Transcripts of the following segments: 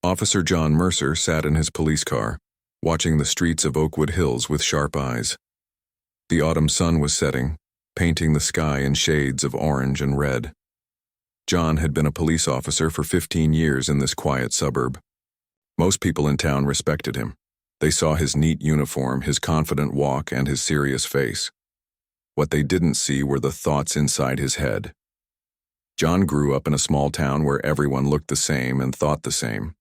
Officer John Mercer sat in his police car, watching the streets of Oakwood Hills with sharp eyes. The autumn sun was setting, painting the sky in shades of orange and red. John had been a police officer for 15 years in this quiet suburb. Most people in town respected him. They saw his neat uniform, his confident walk, and his serious face. What they didn't see were the thoughts inside his head. John grew up in a small town where everyone looked the same and thought the same.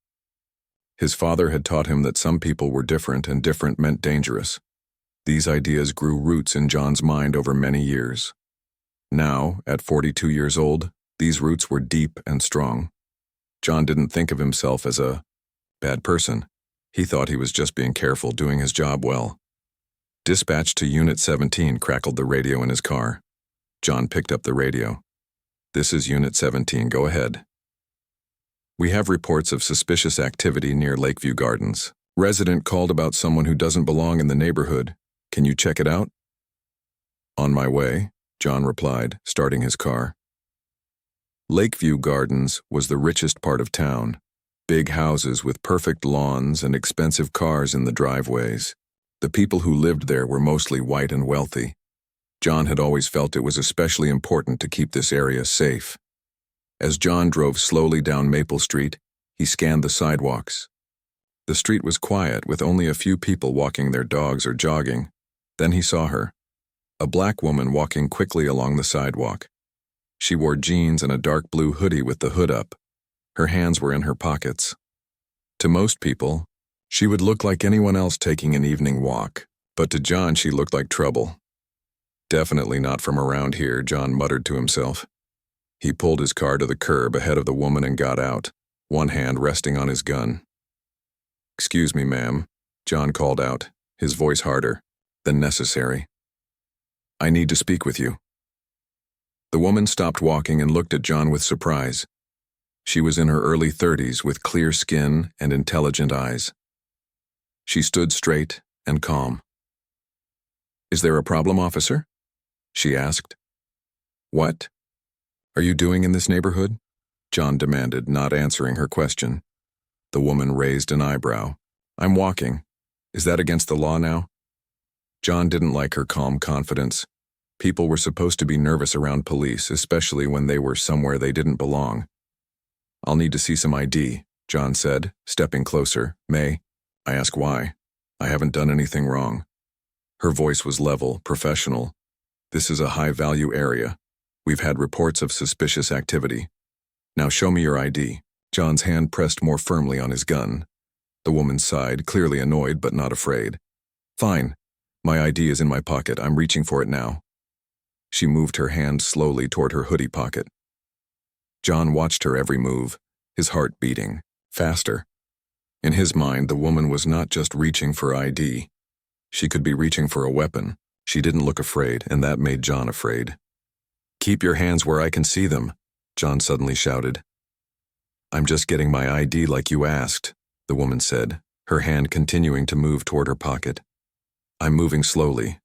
His father had taught him that some people were different and different meant dangerous. These ideas grew roots in John's mind over many years. Now, at 42 years old, these roots were deep and strong. John didn't think of himself as a bad person. He thought he was just being careful, doing his job well. Dispatch to Unit 17, crackled the radio in his car. John picked up the radio. This is Unit 17, go ahead. We have reports of suspicious activity near Lakeview Gardens. Resident called about someone who doesn't belong in the neighborhood. Can you check it out? On my way, John replied, starting his car. Lakeview Gardens was the richest part of town. Big houses with perfect lawns and expensive cars in the driveways. The people who lived there were mostly white and wealthy. John had always felt it was especially important to keep this area safe. As John drove slowly down Maple Street, he scanned the sidewalks. The street was quiet, with only a few people walking their dogs or jogging. Then he saw her, a black woman walking quickly along the sidewalk. She wore jeans and a dark blue hoodie with the hood up. Her hands were in her pockets. To most people, she would look like anyone else taking an evening walk, but to John she looked like trouble. Definitely not from around here, John muttered to himself. He pulled his car to the curb ahead of the woman and got out, one hand resting on his gun. "Excuse me, ma'am," John called out, his voice harder than necessary. "I need to speak with you." The woman stopped walking and looked at John with surprise. She was in her early 30s with clear skin and intelligent eyes. She stood straight and calm. "Is there a problem, officer?" she asked. "What are you doing in this neighborhood?" John demanded, not answering her question. The woman raised an eyebrow. "I'm walking. Is that against the law now?" John didn't like her calm confidence. People were supposed to be nervous around police, especially when they were somewhere they didn't belong. "I'll need to see some ID," John said, stepping closer. "May I ask why? I haven't done anything wrong." Her voice was level, professional. "This is a high-value area. We've had reports of suspicious activity. Now show me your ID." John's hand pressed more firmly on his gun. The woman sighed, clearly annoyed but not afraid. "Fine. My ID is in my pocket. I'm reaching for it now." She moved her hand slowly toward her hoodie pocket. John watched her every move, his heart beating faster. In his mind, the woman was not just reaching for ID. She could be reaching for a weapon. She didn't look afraid, and that made John afraid. "Keep your hands where I can see them," John suddenly shouted. "I'm just getting my ID like you asked," the woman said, her hand continuing to move toward her pocket. "I'm moving slowly.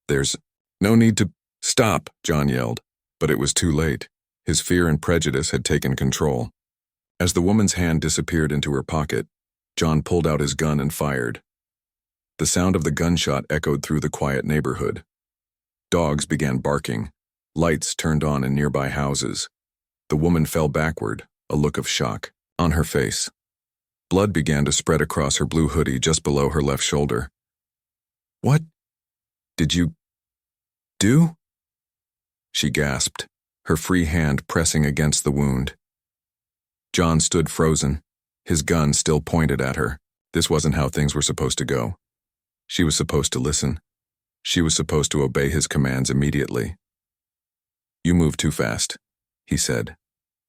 There's no need to—" "Stop!" John yelled, but it was too late. His fear and prejudice had taken control. As the woman's hand disappeared into her pocket, John pulled out his gun and fired. The sound of the gunshot echoed through the quiet neighborhood. Dogs began barking. Lights turned on in nearby houses. The woman fell backward, a look of shock on her face. Blood began to spread across her blue hoodie just below her left shoulder. "What did you do?" she gasped, her free hand pressing against the wound. John stood frozen, his gun still pointed at her. This wasn't how things were supposed to go. She was supposed to listen. She was supposed to obey his commands immediately. "You move too fast," he said,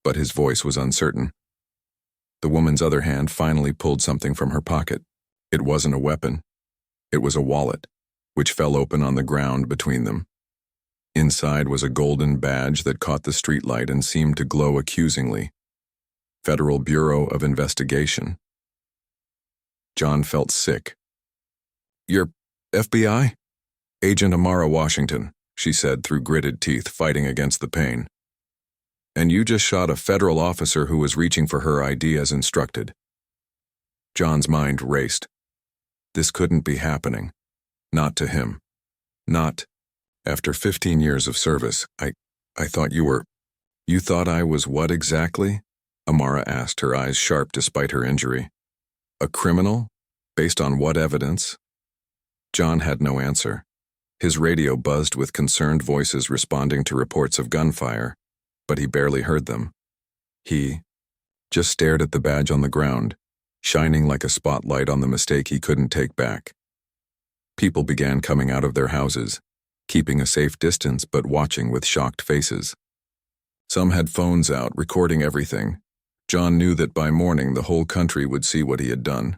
but his voice was uncertain. The woman's other hand finally pulled something from her pocket. It wasn't a weapon. It was a wallet, which fell open on the ground between them. Inside was a golden badge that caught the streetlight and seemed to glow accusingly. Federal Bureau of Investigation. John felt sick. "You're FBI?" "Agent Amara Washington," she said through gritted teeth, fighting against the pain. "And you just shot a federal officer who was reaching for her ID as instructed." John's mind raced. This couldn't be happening. Not to him. Not. After 15 years of service, I thought You thought I was what exactly? Amara asked, her eyes sharp despite her injury. A criminal? Based on what evidence? John had no answer. His radio buzzed with concerned voices responding to reports of gunfire, but he barely heard them. He just stared at the badge on the ground, shining like a spotlight on the mistake he couldn't take back. People began coming out of their houses, keeping a safe distance but watching with shocked faces. Some had phones out, recording everything. John knew that by morning the whole country would see what he had done.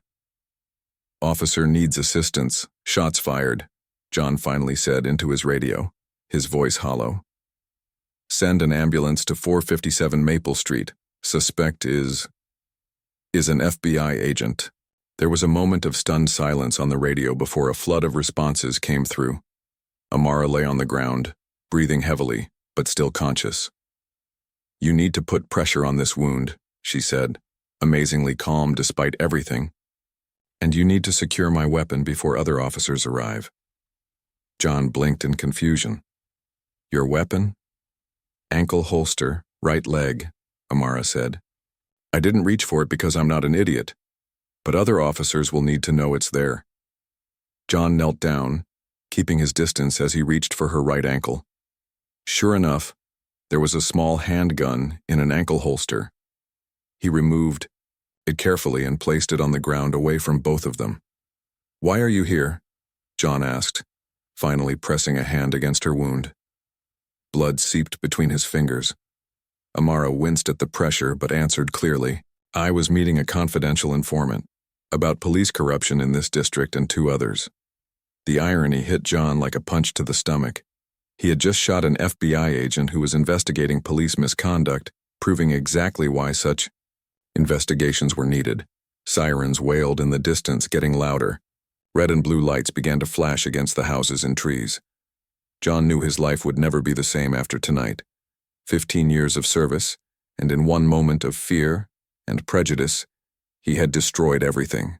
"Officer needs assistance. Shots fired," John finally said into his radio, his voice hollow. "Send an ambulance to 457 Maple Street. Suspect is an FBI agent." There was a moment of stunned silence on the radio before a flood of responses came through. Amara lay on the ground, breathing heavily, but still conscious. "You need to put pressure on this wound," she said, amazingly calm despite everything. "And you need to secure my weapon before other officers arrive." John blinked in confusion. "Your weapon?" "Ankle holster, right leg," Amara said. "I didn't reach for it because I'm not an idiot, but other officers will need to know it's there." John knelt down, keeping his distance as he reached for her right ankle. Sure enough, there was a small handgun in an ankle holster. He removed it carefully and placed it on the ground away from both of them. "Why are you here?" John asked, finally pressing a hand against her wound. Blood seeped between his fingers. Amara winced at the pressure but answered clearly, "I was meeting a confidential informant about police corruption in this district and 2 others." The irony hit John like a punch to the stomach. He had just shot an FBI agent who was investigating police misconduct, proving exactly why such investigations were needed. Sirens wailed in the distance, getting louder. Red and blue lights began to flash against the houses and trees. John knew his life would never be the same after tonight. 15 years of service, and in one moment of fear and prejudice, he had destroyed everything.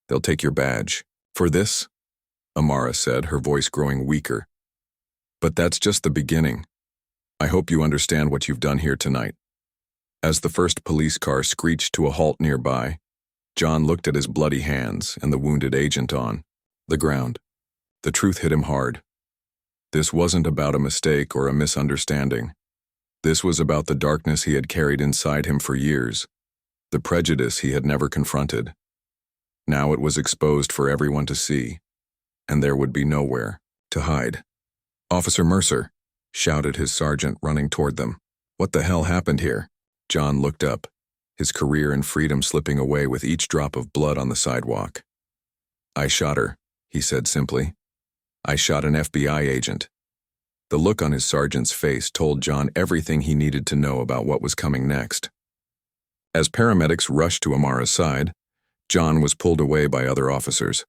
"They'll take your badge. For this?" Amara said, her voice growing weaker. "But that's just the beginning. I hope you understand what you've done here tonight." As the first police car screeched to a halt nearby, John looked at his bloody hands and the wounded agent on the ground. The truth hit him hard. This wasn't about a mistake or a misunderstanding. This was about the darkness he had carried inside him for years, the prejudice he had never confronted. Now it was exposed for everyone to see, and there would be nowhere to hide. "Officer Mercer," shouted his sergeant, running toward them. "What the hell happened here?" John looked up, his career and freedom slipping away with each drop of blood on the sidewalk. "I shot her," he said simply. "I shot an FBI agent." The look on his sergeant's face told John everything he needed to know about what was coming next. As paramedics rushed to Amara's side, John was pulled away by other officers.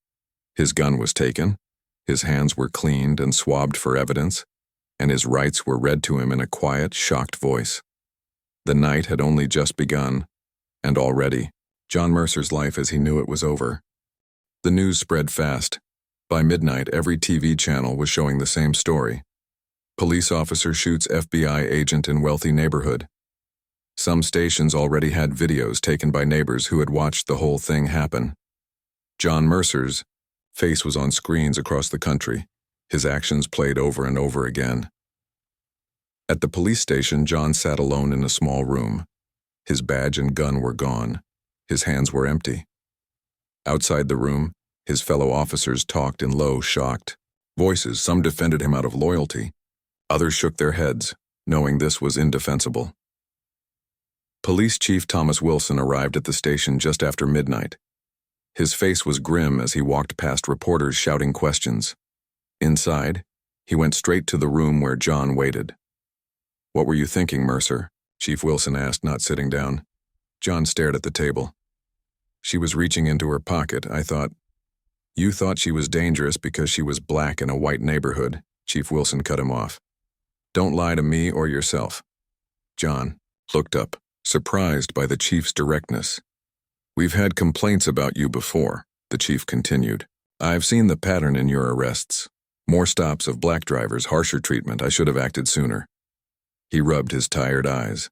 His gun was taken, his hands were cleaned and swabbed for evidence, and his rights were read to him in a quiet, shocked voice. The night had only just begun, and already, John Mercer's life as he knew it was over. The news spread fast. By midnight, every TV channel was showing the same story. Police officer shoots FBI agent in wealthy neighborhood. Some stations already had videos taken by neighbors who had watched the whole thing happen. John Mercer's face was on screens across the country, his actions played over and over again. At the police station, John sat alone in a small room. His badge and gun were gone. His hands were empty. Outside the room, his fellow officers talked in low, shocked voices. Some defended him out of loyalty. Others shook their heads, knowing this was indefensible. Police Chief Thomas Wilson arrived at the station just after midnight. His face was grim as he walked past reporters shouting questions. Inside, he went straight to the room where John waited. "What were you thinking, Mercer?" Chief Wilson asked, not sitting down. John stared at the table. "She was reaching into her pocket. I thought." "You thought she was dangerous because she was black in a white neighborhood," Chief Wilson cut him off. "Don't lie to me or yourself." John looked up, surprised by the chief's directness. We've had complaints about you before, the chief continued. I've seen the pattern in your arrests. More stops of black drivers, harsher treatment. I should have acted sooner. He rubbed his tired eyes.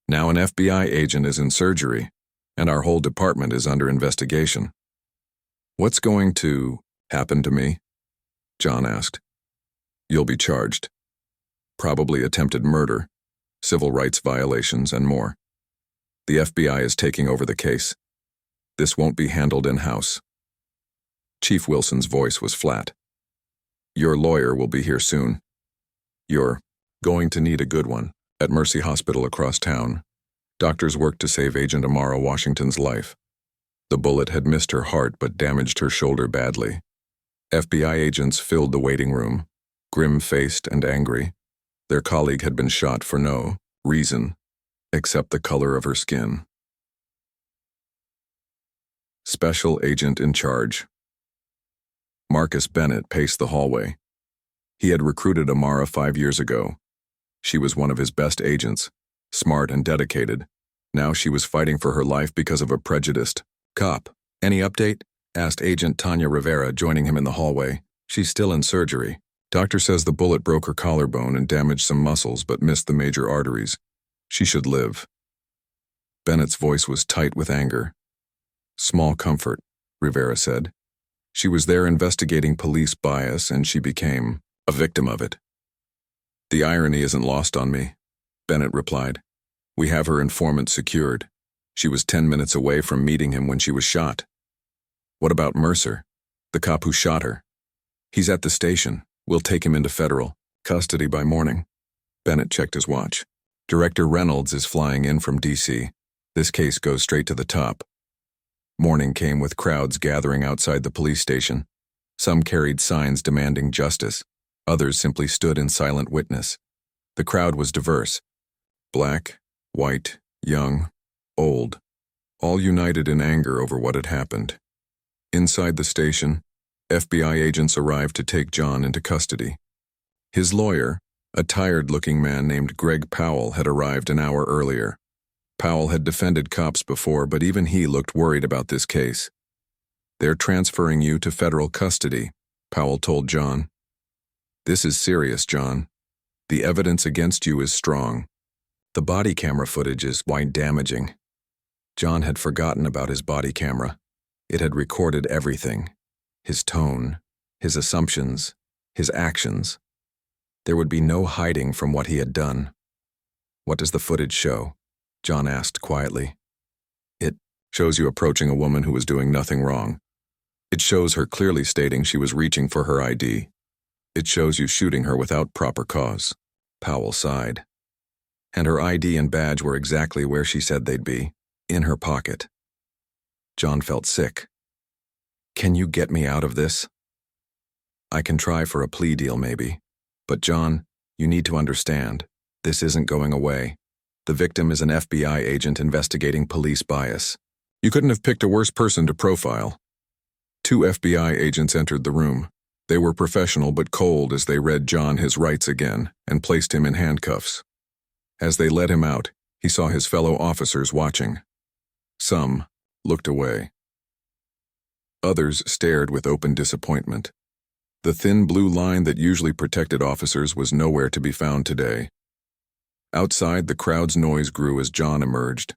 Now an FBI agent is in surgery, and our whole department is under investigation. What's going to happen to me? John asked. You'll be charged. Probably attempted murder, civil rights violations, and more. The FBI is taking over the case. This won't be handled in-house. Chief Wilson's voice was flat. Your lawyer will be here soon. You're going to need a good one. At Mercy Hospital across town, doctors worked to save Agent Amara Washington's life. The bullet had missed her heart but damaged her shoulder badly. FBI agents filled the waiting room, grim-faced and angry. Their colleague had been shot for no reason except the color of her skin. Special Agent in Charge. Marcus Bennett paced the hallway. He had recruited Amara 5 years ago. She was one of his best agents, smart and dedicated. Now she was fighting for her life because of a prejudiced cop. Any update? Asked Agent Tanya Rivera, joining him in the hallway. She's still in surgery. Doctor says the bullet broke her collarbone and damaged some muscles but missed the major arteries. She should live. Bennett's voice was tight with anger. Small comfort, Rivera said. She was there investigating police bias and she became a victim of it. The irony isn't lost on me, Bennett replied. We have her informant secured. She was 10 minutes away from meeting him when she was shot. What about Mercer, the cop who shot her? He's at the station. We'll take him into federal custody by morning. Bennett checked his watch. Director Reynolds is flying in from D.C. This case goes straight to the top. Morning came with crowds gathering outside the police station. Some carried signs demanding justice. Others simply stood in silent witness. The crowd was diverse. Black, white, young, old, all united in anger over what had happened. Inside the station, FBI agents arrived to take John into custody. His lawyer, a tired-looking man named Greg Powell, had arrived an hour earlier. Powell had defended cops before, but even he looked worried about this case. They're transferring you to federal custody, Powell told John. This is serious, John. The evidence against you is strong. The body camera footage is quite damaging. John had forgotten about his body camera. It had recorded everything. His tone, his assumptions, his actions. There would be no hiding from what he had done. What does the footage show? John asked quietly. It shows you approaching a woman who was doing nothing wrong. It shows her clearly stating she was reaching for her ID. It shows you shooting her without proper cause. Powell sighed. And her ID and badge were exactly where she said they'd be, in her pocket. John felt sick. Can you get me out of this? I can try for a plea deal maybe. But John, you need to understand, this isn't going away. The victim is an FBI agent investigating police bias. You couldn't have picked a worse person to profile. 2 FBI agents entered the room. They were professional but cold as they read John his rights again and placed him in handcuffs. As they led him out, he saw his fellow officers watching. Some looked away. Others stared with open disappointment. The thin blue line that usually protected officers was nowhere to be found today. Outside, the crowd's noise grew as John emerged.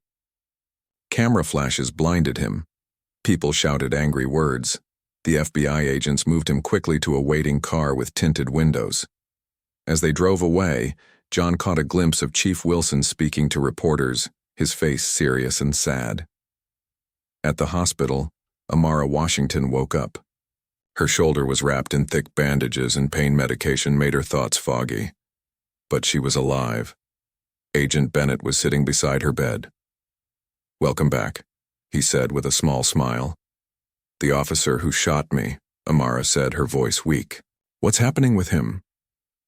Camera flashes blinded him. People shouted angry words. The FBI agents moved him quickly to a waiting car with tinted windows. As they drove away, John caught a glimpse of Chief Wilson speaking to reporters, his face serious and sad. At the hospital, Amara Washington woke up. Her shoulder was wrapped in thick bandages and pain medication made her thoughts foggy. But she was alive. Agent Bennett was sitting beside her bed. Welcome back, he said with a small smile. The officer who shot me, Amara said, her voice weak. What's happening with him?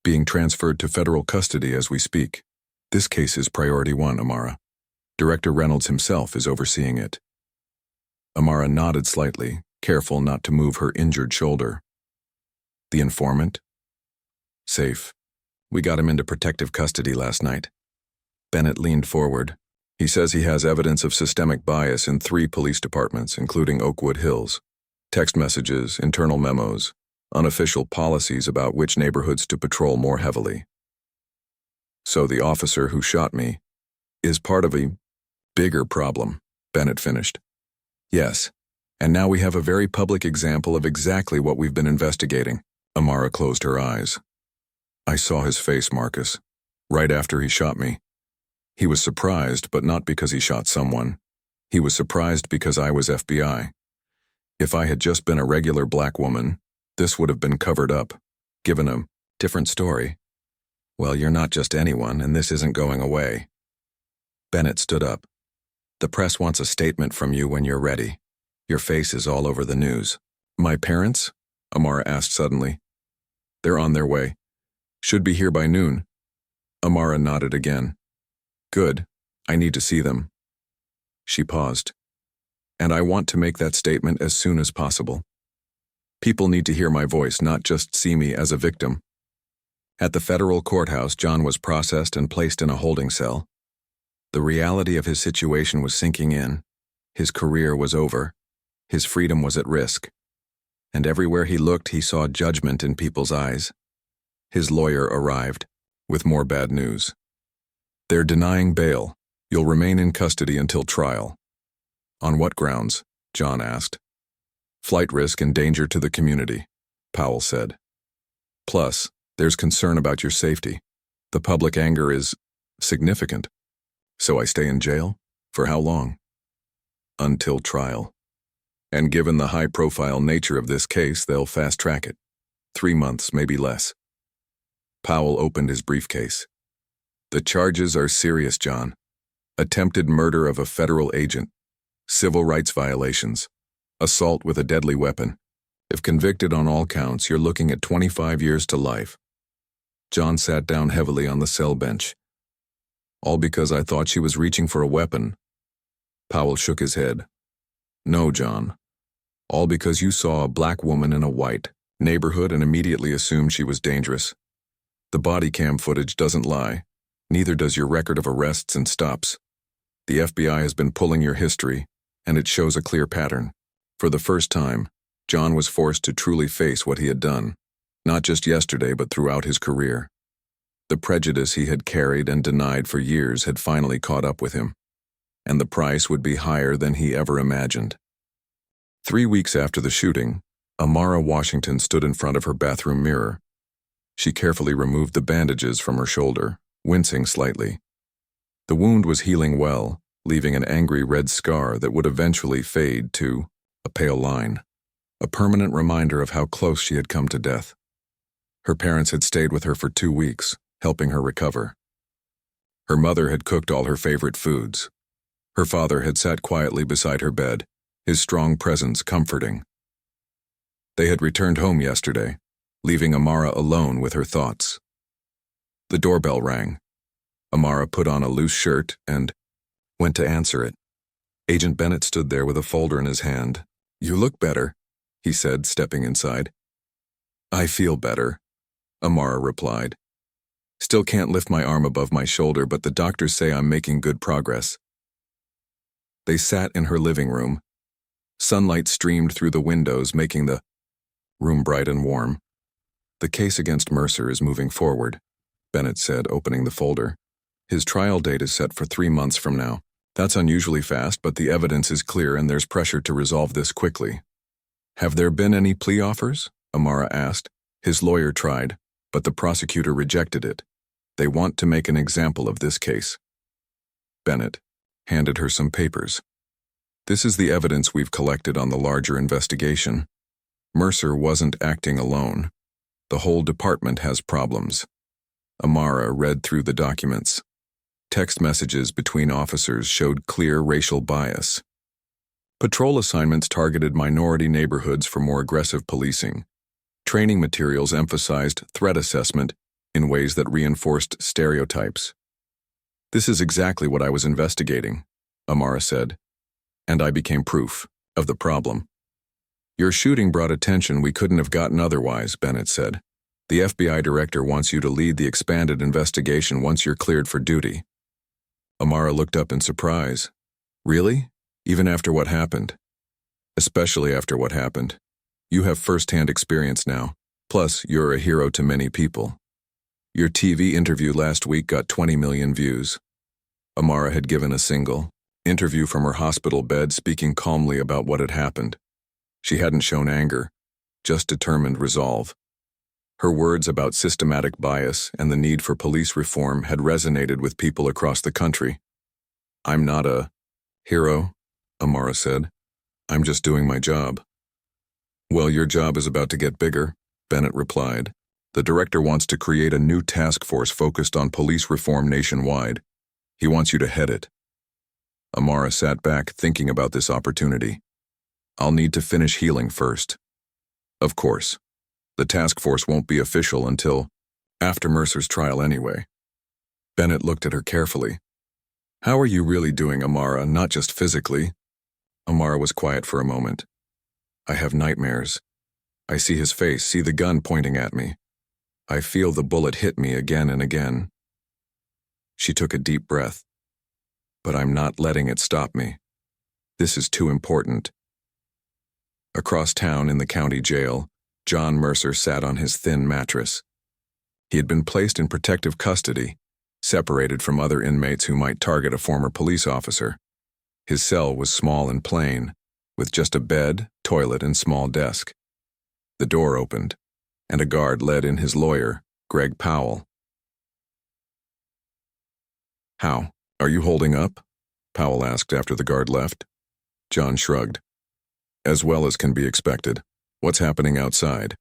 Being transferred to federal custody as we speak. This case is priority 1, Amara. Director Reynolds himself is overseeing it. Amara nodded slightly, careful not to move her injured shoulder. The informant? Safe. We got him into protective custody last night. Bennett leaned forward. He says he has evidence of systemic bias in 3 police departments, including Oakwood Hills. Text messages, internal memos, unofficial policies about which neighborhoods to patrol more heavily. So the officer who shot me is part of a bigger problem, Bennett finished. Yes, and now we have a very public example of exactly what we've been investigating. Amara closed her eyes. I saw his face, Marcus, right after he shot me. He was surprised, but not because he shot someone. He was surprised because I was FBI. If I had just been a regular black woman, this would have been covered up, given a different story. Well, you're not just anyone, and this isn't going away. Bennett stood up. The press wants a statement from you when you're ready. Your face is all over the news. My parents? Amara asked suddenly. They're on their way. Should be here by noon. Amara nodded again. Good. I need to see them. She paused. And I want to make that statement as soon as possible. People need to hear my voice, not just see me as a victim. At the federal courthouse, John was processed and placed in a holding cell. The reality of his situation was sinking in. His career was over. His freedom was at risk. And everywhere he looked, he saw judgment in people's eyes. His lawyer arrived, with more bad news. They're denying bail. You'll remain in custody until trial. On what grounds? John asked. Flight risk and danger to the community, Powell said. Plus, there's concern about your safety. The public anger is significant. So I stay in jail? For how long? Until trial. And given the high-profile nature of this case, they'll fast-track it. 3 months, maybe less. Powell opened his briefcase. The charges are serious, John. Attempted murder of a federal agent, civil rights violations, assault with a deadly weapon. If convicted on all counts, you're looking at 25 years to life. John sat down heavily on the cell bench. All because I thought she was reaching for a weapon. Powell shook his head. No, John. All because you saw a black woman in a white neighborhood and immediately assumed she was dangerous. The body cam footage doesn't lie. Neither does your record of arrests and stops. The FBI has been pulling your history, and it shows a clear pattern. For the first time, John was forced to truly face what he had done, not just yesterday but throughout his career. The prejudice he had carried and denied for years had finally caught up with him, and the price would be higher than he ever imagined. 3 weeks after the shooting, Amara Washington stood in front of her bathroom mirror. She carefully removed the bandages from her shoulder, wincing slightly. The wound was healing well, leaving an angry red scar that would eventually fade to a pale line, a permanent reminder of how close she had come to death. Her parents had stayed with her for 2 weeks, helping her recover. Her mother had cooked all her favorite foods. Her father had sat quietly beside her bed, his strong presence comforting. They had returned home yesterday, leaving Amara alone with her thoughts. The doorbell rang. Amara put on a loose shirt and went to answer it. Agent Bennett stood there with a folder in his hand. You look better, he said, stepping inside. I feel better, Amara replied. Still can't lift my arm above my shoulder, but the doctors say I'm making good progress. They sat in her living room. Sunlight streamed through the windows, making the room bright and warm. The case against Mercer is moving forward, Bennett said, opening the folder. His trial date is set for 3 months from now. That's unusually fast, but the evidence is clear and there's pressure to resolve this quickly. Have there been any plea offers? Amara asked. His lawyer tried, but the prosecutor rejected it. They want to make an example of this case. Bennett handed her some papers. This is the evidence we've collected on the larger investigation. Mercer wasn't acting alone. The whole department has problems. Amara read through the documents. Text messages between officers showed clear racial bias. Patrol assignments targeted minority neighborhoods for more aggressive policing. Training materials emphasized threat assessment in ways that reinforced stereotypes. This is exactly what I was investigating, Amara said, and I became proof of the problem. Your shooting brought attention we couldn't have gotten otherwise, Bennett said. The FBI director wants you to lead the expanded investigation once you're cleared for duty. Amara looked up in surprise. Really? Even after what happened? Especially after what happened. You have first-hand experience now. Plus, you're a hero to many people. Your TV interview last week got 20 million views. Amara had given a single interview from her hospital bed, speaking calmly about what had happened. She hadn't shown anger, just determined resolve. Her words about systematic bias and the need for police reform had resonated with people across the country. I'm not a hero, Amara said. I'm just doing my job. Well, your job is about to get bigger, Bennett replied. The director wants to create a new task force focused on police reform nationwide. He wants you to head it. Amara sat back, thinking about this opportunity. I'll need to finish healing first. Of course. The task force won't be official until after Mercer's trial anyway. Bennett looked at her carefully. How are you really doing, Amara, not just physically? Amara was quiet for a moment. I have nightmares. I see his face, see the gun pointing at me. I feel the bullet hit me again and again. She took a deep breath. But I'm not letting it stop me. This is too important. Across town in the county jail, John Mercer sat on his thin mattress. He had been placed in protective custody, separated from other inmates who might target a former police officer. His cell was small and plain, with just a bed, toilet, and small desk. The door opened, and a guard led in his lawyer, Greg Powell. How? Are you holding up? Powell asked after the guard left. John shrugged. As well as can be expected. What's happening outside?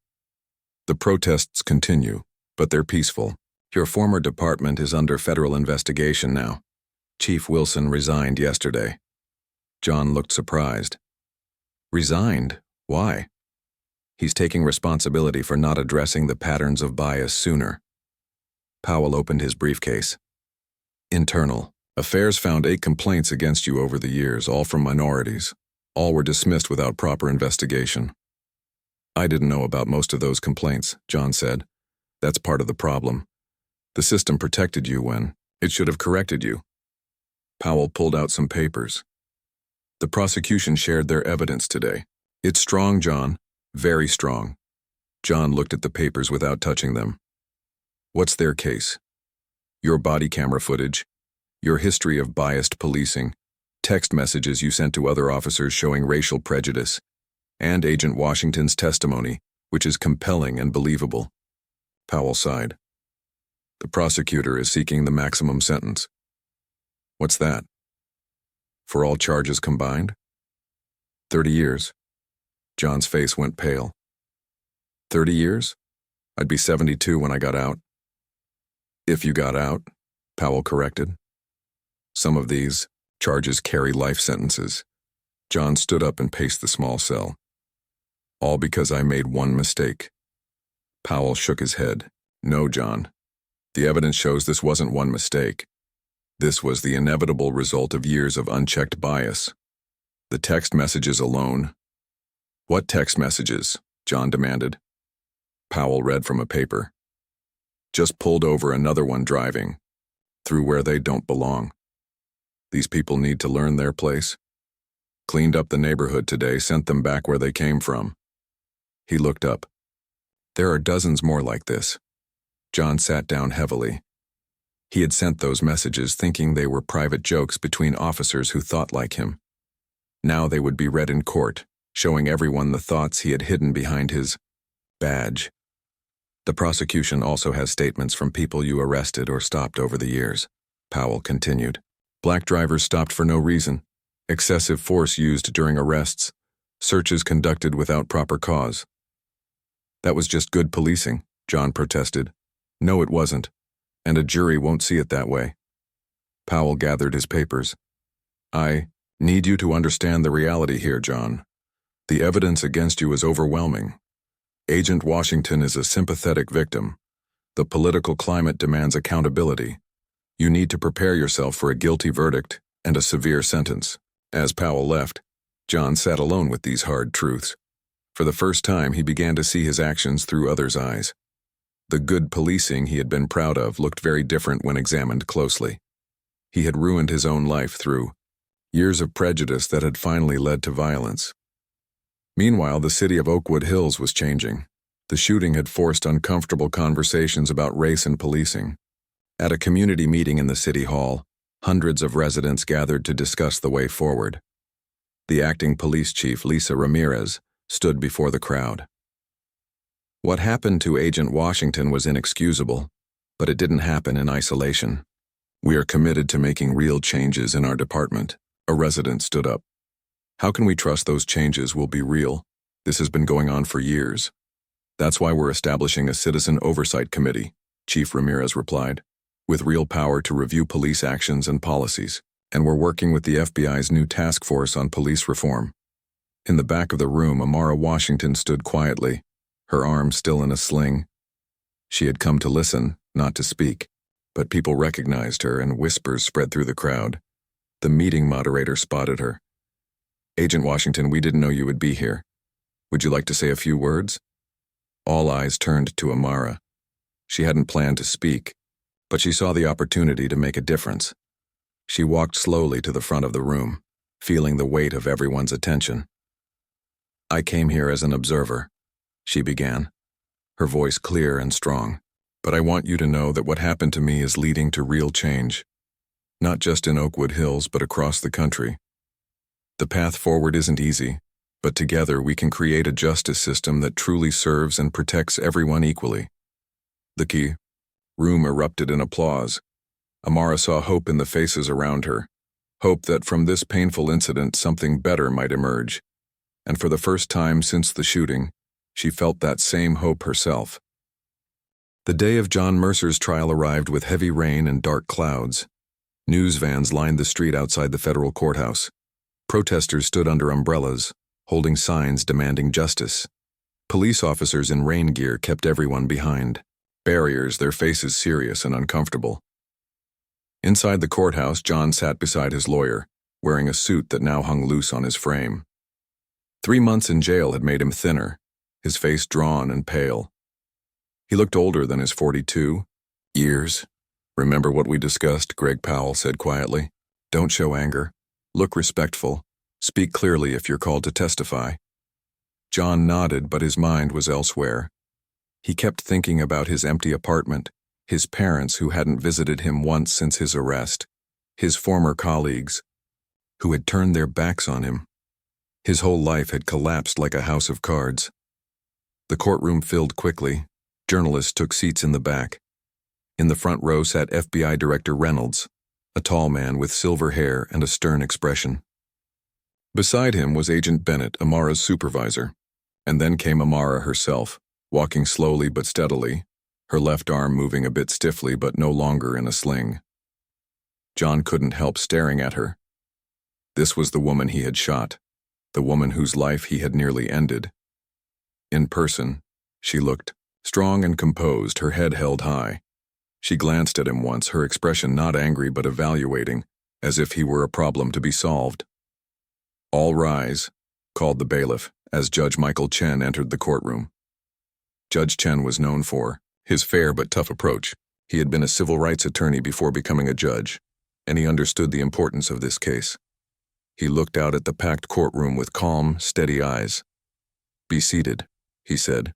The protests continue, but they're peaceful. Your former department is under federal investigation now. Chief Wilson resigned yesterday. John looked surprised. Resigned? Why? He's taking responsibility for not addressing the patterns of bias sooner. Powell opened his briefcase. Internal. Affairs found 8 complaints against you over the years, all from minorities. All were dismissed without proper investigation. I didn't know about most of those complaints, John said. That's part of the problem. The system protected you when it should have corrected you. Powell pulled out some papers. The prosecution shared their evidence today. It's strong, John. Very strong. John looked at the papers without touching them. What's their case? Your body camera footage, your history of biased policing, text messages you sent to other officers showing racial prejudice, and Agent Washington's testimony, which is compelling and believable. Powell sighed. The prosecutor is seeking the maximum sentence. What's that? For all charges combined? 30 years. John's face went pale. 30 years? I'd be 72 when I got out. If you got out, Powell corrected. Some of these charges carry life sentences. John stood up and paced the small cell. All because I made one mistake. Powell shook his head. No, John. The evidence shows this wasn't one mistake. This was the inevitable result of years of unchecked bias. The text messages alone. What text messages? John demanded. Powell read from a paper. Just pulled over another one driving. Through where they don't belong. These people need to learn their place. Cleaned up the neighborhood today, sent them back where they came from. He looked up. There are dozens more like this. John sat down heavily. He had sent those messages thinking they were private jokes between officers who thought like him. Now they would be read in court, showing everyone the thoughts he had hidden behind his badge. The prosecution also has statements from people you arrested or stopped over the years, Powell continued. Black drivers stopped for no reason. Excessive force used during arrests. Searches conducted without proper cause. That was just good policing, John protested. No, it wasn't. And a jury won't see it that way. Powell gathered his papers. I need you to understand the reality here, John. The evidence against you is overwhelming. Agent Washington is a sympathetic victim. The political climate demands accountability. You need to prepare yourself for a guilty verdict and a severe sentence. As Powell left, John sat alone with these hard truths. For the first time, he began to see his actions through others' eyes. The good policing he had been proud of looked very different when examined closely. He had ruined his own life through years of prejudice that had finally led to violence. Meanwhile, the city of Oakwood Hills was changing. The shooting had forced uncomfortable conversations about race and policing. At a community meeting in the city hall, hundreds of residents gathered to discuss the way forward. The acting police chief, Lisa Ramirez, stood before the crowd. What happened to Agent Washington was inexcusable, but it didn't happen in isolation. We are committed to making real changes in our department. A resident stood up. How can we trust those changes will be real? This has been going on for years. That's why we're establishing a citizen oversight committee, Chief Ramirez replied, with real power to review police actions and policies. And we're working with the FBI's new task force on police reform. In the back of the room, Amara Washington stood quietly, her arm still in a sling. She had come to listen, not to speak, but people recognized her and whispers spread through the crowd. The meeting moderator spotted her. Agent Washington, we didn't know you would be here. Would you like to say a few words? All eyes turned to Amara. She hadn't planned to speak, but she saw the opportunity to make a difference. She walked slowly to the front of the room, feeling the weight of everyone's attention. I came here as an observer, she began, her voice clear and strong. But I want you to know that what happened to me is leading to real change. Not just in Oakwood Hills, but across the country. The path forward isn't easy, but together we can create a justice system that truly serves and protects everyone equally. The key room erupted in applause. Amara saw hope in the faces around her, hope that from this painful incident something better might emerge. And for the first time since the shooting, she felt that same hope herself. The day of John Mercer's trial arrived with heavy rain and dark clouds. News vans lined the street outside the federal courthouse. Protesters stood under umbrellas, holding signs demanding justice. Police officers in rain gear kept everyone behind barriers, their faces serious and uncomfortable. Inside the courthouse, John sat beside his lawyer, wearing a suit that now hung loose on his frame. 3 months in jail had made him thinner, his face drawn and pale. He looked older than his 42 years. Remember what we discussed, Greg Powell said quietly. Don't show anger. Look respectful. Speak clearly if you're called to testify. John nodded, but his mind was elsewhere. He kept thinking about his empty apartment, his parents who hadn't visited him once since his arrest, his former colleagues who had turned their backs on him. His whole life had collapsed like a house of cards. The courtroom filled quickly. Journalists took seats in the back. In the front row sat FBI Director Reynolds, a tall man with silver hair and a stern expression. Beside him was Agent Bennett, Amara's supervisor. And then came Amara herself, walking slowly but steadily, her left arm moving a bit stiffly but no longer in a sling. John couldn't help staring at her. This was the woman he had shot, the woman whose life he had nearly ended. In person, she looked strong and composed, her head held high. She glanced at him once, her expression not angry but evaluating, as if he were a problem to be solved. All rise, called the bailiff, as Judge Michael Chen entered the courtroom. Judge Chen was known for his fair but tough approach. He had been a civil rights attorney before becoming a judge, and he understood the importance of this case. He looked out at the packed courtroom with calm, steady eyes. Be seated, he said.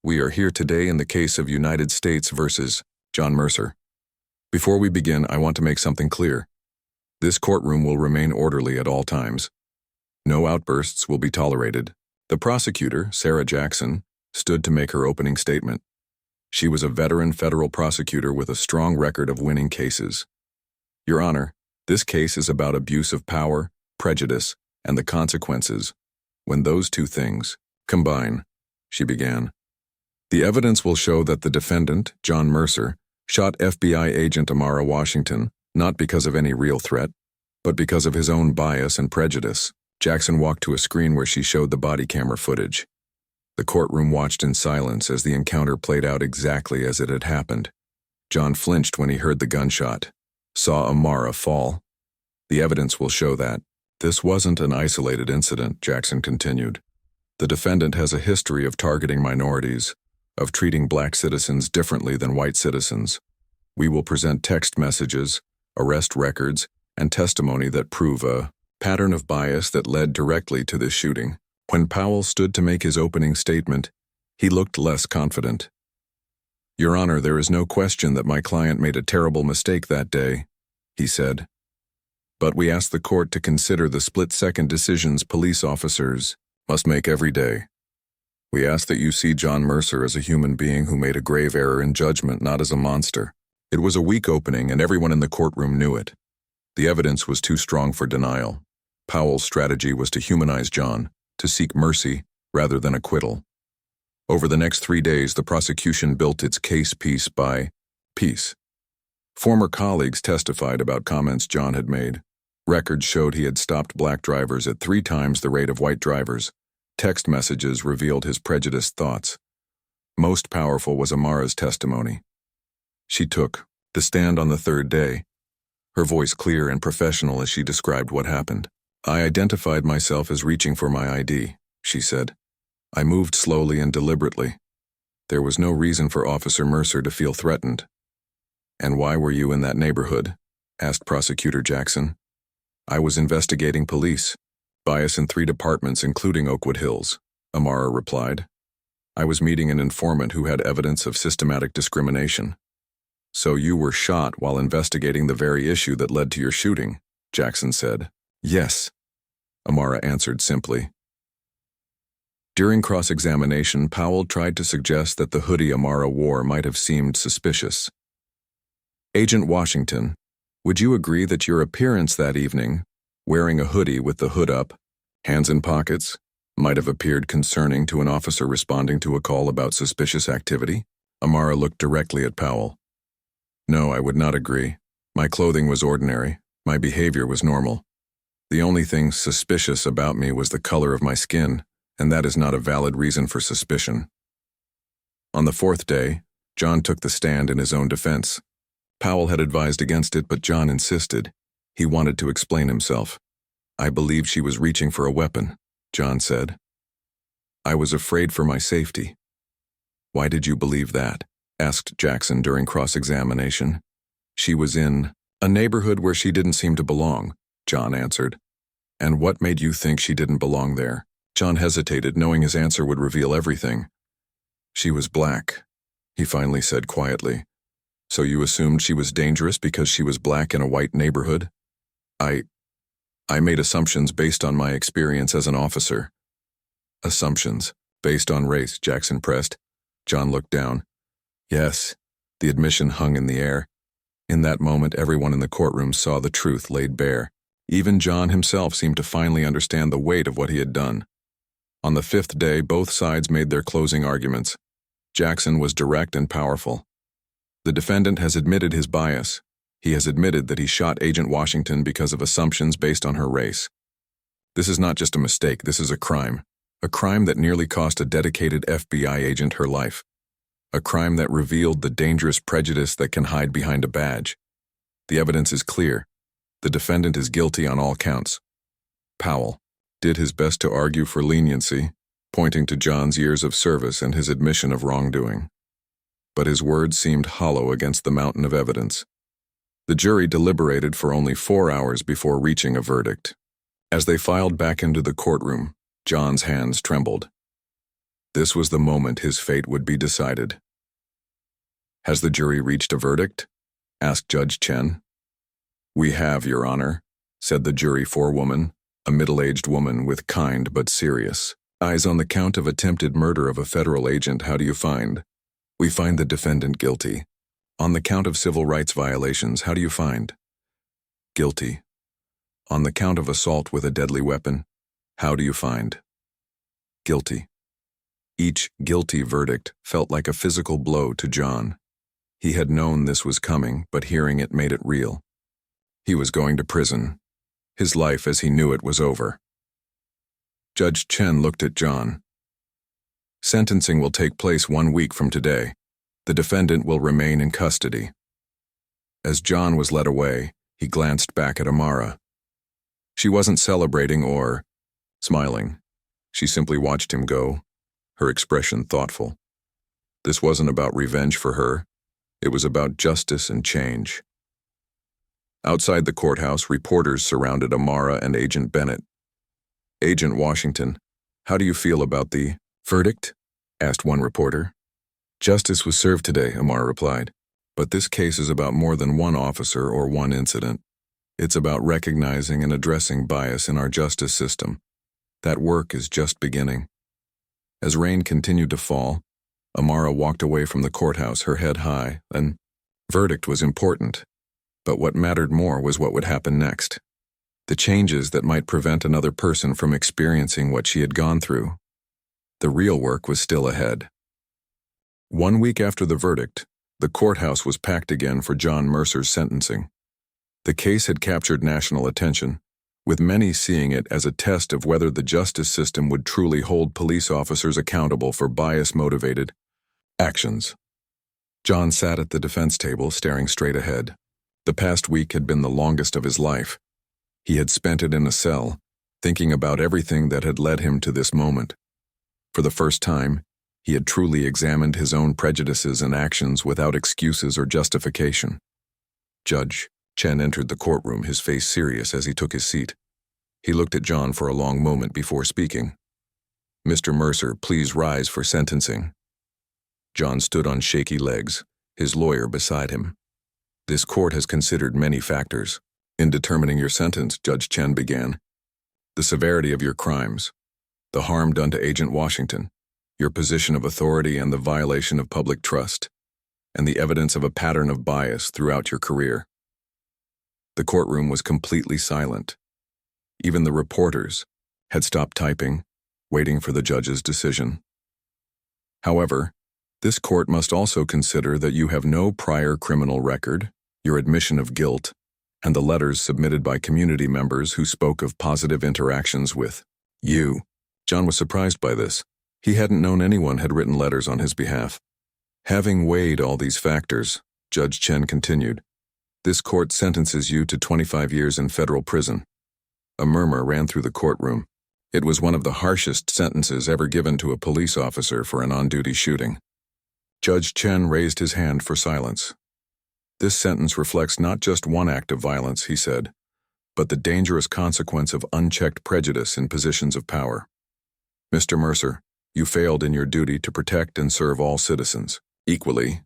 We are here today in the case of United States versus John Mercer. Before we begin, I want to make something clear. This courtroom will remain orderly at all times. No outbursts will be tolerated. The prosecutor, Sarah Jackson, stood to make her opening statement. She was a veteran federal prosecutor with a strong record of winning cases. Your Honor, this case is about abuse of power, prejudice, and the consequences. When those two things combine, she began. The evidence will show that the defendant, John Mercer, shot FBI agent Amara Washington, not because of any real threat, but because of his own bias and prejudice. Jackson walked to a screen where she showed the body camera footage. The courtroom watched in silence as the encounter played out exactly as it had happened. John flinched when he heard the gunshot, saw Amara fall. The evidence will show that. This wasn't an isolated incident, Jackson continued. The defendant has a history of targeting minorities, of treating black citizens differently than white citizens. We will present text messages, arrest records, and testimony that prove a pattern of bias that led directly to this shooting. When Powell stood to make his opening statement, he looked less confident. "Your Honor, there is no question that my client made a terrible mistake that day," he said. "But we ask the court to consider the split-second decisions police officers must make every day. We ask that you see John Mercer as a human being who made a grave error in judgment, not as a monster." It was a weak opening, and everyone in the courtroom knew it. The evidence was too strong for denial. Powell's strategy was to humanize John, to seek mercy rather than acquittal. Over the next 3 days, the prosecution built its case piece by piece. Former colleagues testified about comments John had made. Records showed he had stopped black drivers at 3 times the rate of white drivers. Text messages revealed his prejudiced thoughts. Most powerful was Amara's testimony. She took the stand on the 3rd day, her voice clear and professional as she described what happened. "I identified myself as reaching for my ID," she said. "I moved slowly and deliberately. There was no reason for Officer Mercer to feel threatened." "And why were you in that neighborhood?" asked Prosecutor Jackson. "I was investigating police bias in 3 departments, including Oakwood Hills," Amara replied. "I was meeting an informant who had evidence of systematic discrimination." "So you were shot while investigating the very issue that led to your shooting," Jackson said. "Yes," Amara answered simply. During cross-examination, Powell tried to suggest that the hoodie Amara wore might have seemed suspicious. "Agent Washington, would you agree that your appearance that evening, wearing a hoodie with the hood up, hands in pockets, might have appeared concerning to an officer responding to a call about suspicious activity?" Amara looked directly at Powell. "No, I would not agree. My clothing was ordinary. My behavior was normal. The only thing suspicious about me was the color of my skin, and that is not a valid reason for suspicion." On the 4th day, John took the stand in his own defense. Powell had advised against it, but John insisted. He wanted to explain himself. "I believed she was reaching for a weapon," John said. "I was afraid for my safety." "Why did you believe that?" asked Jackson during cross-examination. "She was in a neighborhood where she didn't seem to belong," John answered. "And what made you think she didn't belong there?" John hesitated, knowing his answer would reveal everything. "She was black," he finally said quietly. "So you assumed she was dangerous because she was black in a white neighborhood?" I made assumptions based on my experience as an officer." "Assumptions based on race," Jackson pressed. John looked down. Yes, the admission hung in the air. In that moment, everyone in the courtroom saw the truth laid bare. Even John himself seemed to finally understand the weight of what he had done. On the 5th day, both sides made their closing arguments. Jackson was direct and powerful. "The defendant has admitted his bias. He has admitted that he shot Agent Washington because of assumptions based on her race. This is not just a mistake, this is a crime that nearly cost a dedicated FBI agent her life. A crime that revealed the dangerous prejudice that can hide behind a badge. The evidence is clear. The defendant is guilty on all counts." Powell did his best to argue for leniency, pointing to John's years of service and his admission of wrongdoing. But his words seemed hollow against the mountain of evidence. The jury deliberated for only 4 hours before reaching a verdict. As they filed back into the courtroom, John's hands trembled. This was the moment his fate would be decided. "Has the jury reached a verdict?" asked Judge Chen. "We have, Your Honor," said the jury forewoman, a middle-aged woman with kind but serious eyes. "On the count of attempted murder of a federal agent, how do you find?" "We find the defendant guilty." "On the count of civil rights violations, how do you find?" "Guilty." "On the count of assault with a deadly weapon, how do you find?" "Guilty." Each guilty verdict felt like a physical blow to John. He had known this was coming, but hearing it made it real. He was going to prison. His life as he knew it was over. Judge Chen looked at John. "Sentencing will take place 1 week from today. The defendant will remain in custody." As John was led away, he glanced back at Amara. She wasn't celebrating or smiling. She simply watched him go, her expression thoughtful. This wasn't about revenge for her. It was about justice and change. Outside the courthouse, reporters surrounded Amara and Agent Bennett. "Agent Washington, how do you feel about the verdict?" asked one reporter. "Justice was served today," Amara replied. "But this case is about more than one officer or one incident. It's about recognizing and addressing bias in our justice system. That work is just beginning." As rain continued to fall, Amara walked away from the courthouse, her head high. The verdict was important, but what mattered more was what would happen next. The changes that might prevent another person from experiencing what she had gone through. The real work was still ahead. 1 week after the verdict, the courthouse was packed again for John Mercer's sentencing. The case had captured national attention, with many seeing it as a test of whether the justice system would truly hold police officers accountable for bias-motivated actions. John sat at the defense table, staring straight ahead. The past week had been the longest of his life. He had spent it in a cell, thinking about everything that had led him to this moment. For the first time, he had truly examined his own prejudices and actions without excuses or justification. Judge Chen entered the courtroom, his face serious as he took his seat. He looked at John for a long moment before speaking. "Mr. Mercer, please rise for sentencing." John stood on shaky legs, his lawyer beside him. "This court has considered many factors. In determining your sentence," Judge Chen began, "the severity of your crimes, the harm done to Agent Washington, your position of authority and the violation of public trust, and the evidence of a pattern of bias throughout your career." The courtroom was completely silent. Even the reporters had stopped typing, waiting for the judge's decision. However, this court must also consider that you have no prior criminal record, your admission of guilt, and the letters submitted by community members who spoke of positive interactions with you. John was surprised by this. He hadn't known anyone had written letters on his behalf. Having weighed all these factors, Judge Chen continued, "This court sentences you to 25 years in federal prison." A murmur ran through the courtroom. It was one of the harshest sentences ever given to a police officer for an on-duty shooting. Judge Chen raised his hand for silence. "This sentence reflects not just one act of violence," he said, "but the dangerous consequence of unchecked prejudice in positions of power. Mr. Mercer, you failed in your duty to protect and serve all citizens equally.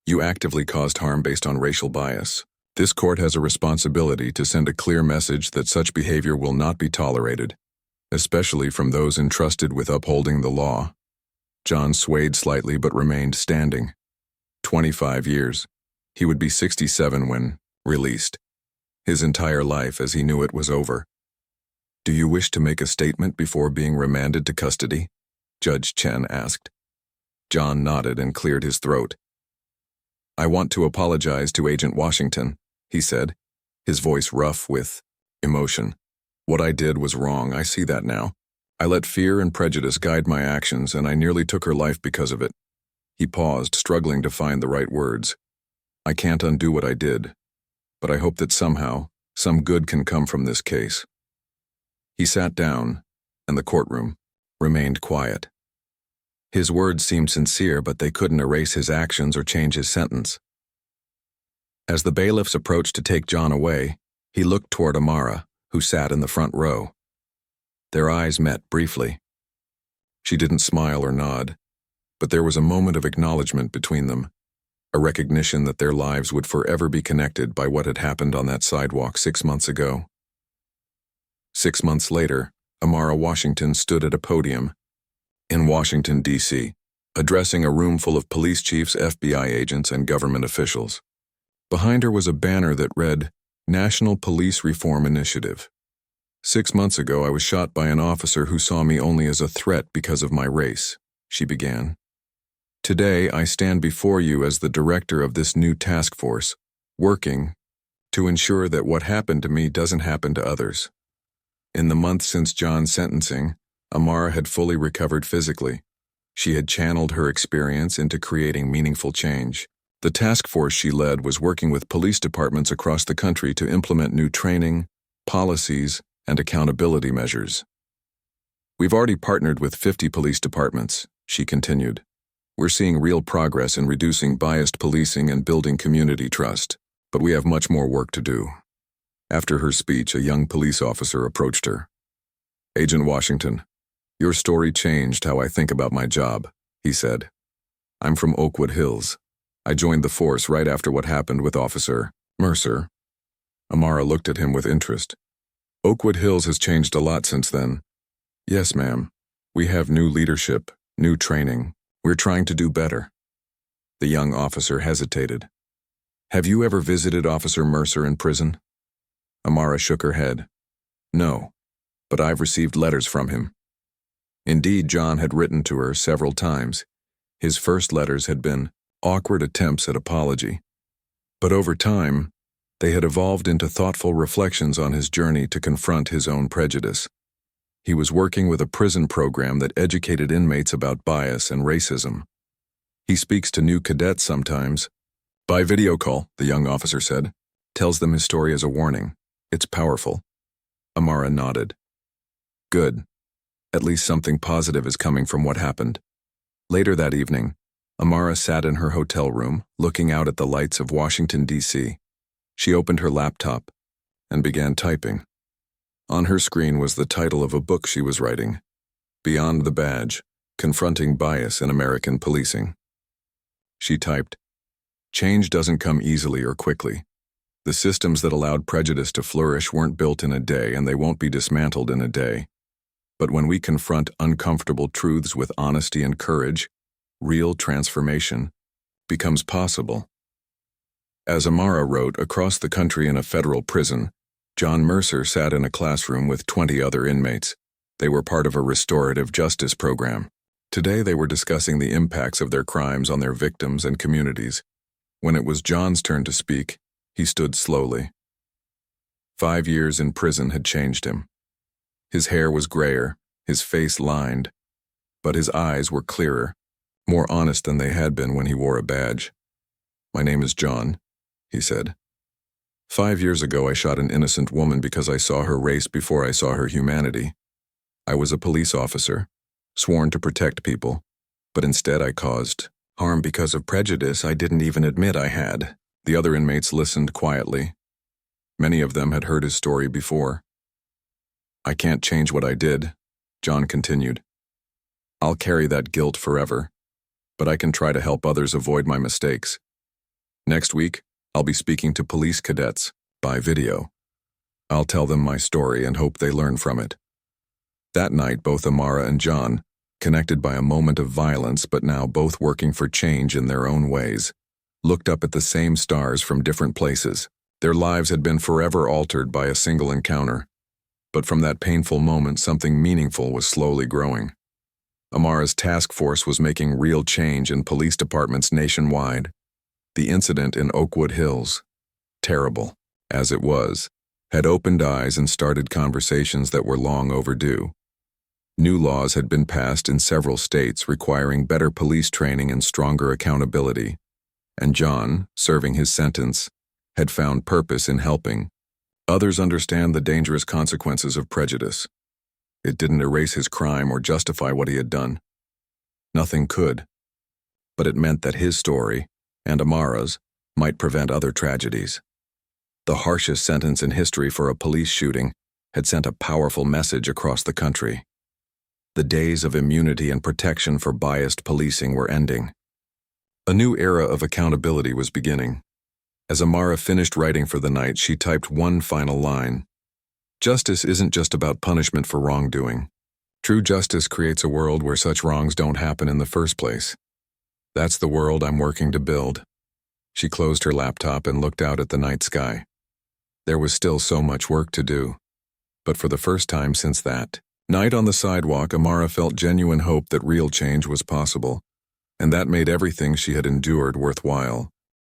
You actively caused harm based on racial bias. This court has a responsibility to send a clear message that such behavior will not be tolerated, especially from those entrusted with upholding the law." John swayed slightly but remained standing. 25 years. He would be 67 when released. His entire life as he knew it was over. "Do you wish to make a statement before being remanded to custody?" Judge Chen asked. John nodded and cleared his throat. "I want to apologize to Agent Washington," he said, his voice rough with emotion. "What I did was wrong, I see that now. I let fear and prejudice guide my actions, and I nearly took her life because of it." He paused, struggling to find the right words. "I can't undo what I did, but I hope that somehow, some good can come from this case." He sat down, and the courtroom remained quiet. His words seemed sincere, but they couldn't erase his actions or change his sentence. As the bailiffs approached to take John away, he looked toward Amara, who sat in the front row. Their eyes met briefly. She didn't smile or nod, but there was a moment of acknowledgement between them, a recognition that their lives would forever be connected by what had happened on that sidewalk 6 months ago. 6 months later, Amara Washington stood at a podium in Washington, D.C., addressing a room full of police chiefs, FBI agents, and government officials. Behind her was a banner that read, "National Police Reform Initiative." 6 months ago, I was shot by an officer who saw me only as a threat because of my race, she began. Today, I stand before you as the director of this new task force, working to ensure that what happened to me doesn't happen to others. In the months since John's sentencing, Amara had fully recovered physically. She had channeled her experience into creating meaningful change. The task force she led was working with police departments across the country to implement new training, policies, and accountability measures. We've already partnered with 50 police departments, she continued. We're seeing real progress in reducing biased policing and building community trust, but we have much more work to do. After her speech, a young police officer approached her. "Agent Washington, your story changed how I think about my job," he said. "I'm from Oakwood Hills. I joined the force right after what happened with Officer Mercer." Amara looked at him with interest. "Oakwood Hills has changed a lot since then." "Yes, ma'am. We have new leadership, new training. We're trying to do better." The young officer hesitated. "Have you ever visited Officer Mercer in prison?" Amara shook her head. "No, but I've received letters from him." Indeed, John had written to her several times. His first letters had been awkward attempts at apology. But over time, they had evolved into thoughtful reflections on his journey to confront his own prejudice. He was working with a prison program that educated inmates about bias and racism. "He speaks to new cadets sometimes. By video call," the young officer said. "Tells them his story as a warning. It's powerful." Amara nodded. "Good. At least something positive is coming from what happened." Later that evening, Amara sat in her hotel room, looking out at the lights of Washington, D.C. She opened her laptop and began typing. On her screen was the title of a book she was writing, Beyond the Badge, Confronting Bias in American Policing. She typed, "Change doesn't come easily or quickly. The systems that allowed prejudice to flourish weren't built in a day, and they won't be dismantled in a day. But when we confront uncomfortable truths with honesty and courage, real transformation becomes possible." As Amara wrote, across the country in a federal prison, John Mercer sat in a classroom with 20 other inmates. They were part of a restorative justice program. Today they were discussing the impacts of their crimes on their victims and communities. When it was John's turn to speak, he stood slowly. 5 years in prison had changed him. His hair was grayer, his face lined, but his eyes were clearer, more honest than they had been when he wore a badge. "My name is John," he said. 5 years ago I shot an innocent woman because I saw her race before I saw her humanity. I was a police officer, sworn to protect people, but instead I caused harm because of prejudice I didn't even admit I had." The other inmates listened quietly. Many of them had heard his story before. "I can't change what I did," John continued. "I'll carry that guilt forever, but I can try to help others avoid my mistakes. Next week, I'll be speaking to police cadets by video. I'll tell them my story and hope they learn from it." That night, both Amara and John, connected by a moment of violence but now both working for change in their own ways, looked up at the same stars from different places. Their lives had been forever altered by a single encounter, but from that painful moment something meaningful was slowly growing. Amara's task force was making real change in police departments nationwide. The incident in Oakwood Hills, terrible as it was, had opened eyes and started conversations that were long overdue. New laws had been passed in several states requiring better police training and stronger accountability, and John, serving his sentence, had found purpose in helping others understand the dangerous consequences of prejudice. It didn't erase his crime or justify what he had done. Nothing could. But it meant that his story, and Amara's, might prevent other tragedies. The harshest sentence in history for a police shooting had sent a powerful message across the country. The days of immunity and protection for biased policing were ending. A new era of accountability was beginning. As Amara finished writing for the night, she typed one final line. "Justice isn't just about punishment for wrongdoing. True justice creates a world where such wrongs don't happen in the first place. That's the world I'm working to build." She closed her laptop and looked out at the night sky. There was still so much work to do. But for the first time since that night on the sidewalk, Amara felt genuine hope that real change was possible, and that made everything she had endured worthwhile.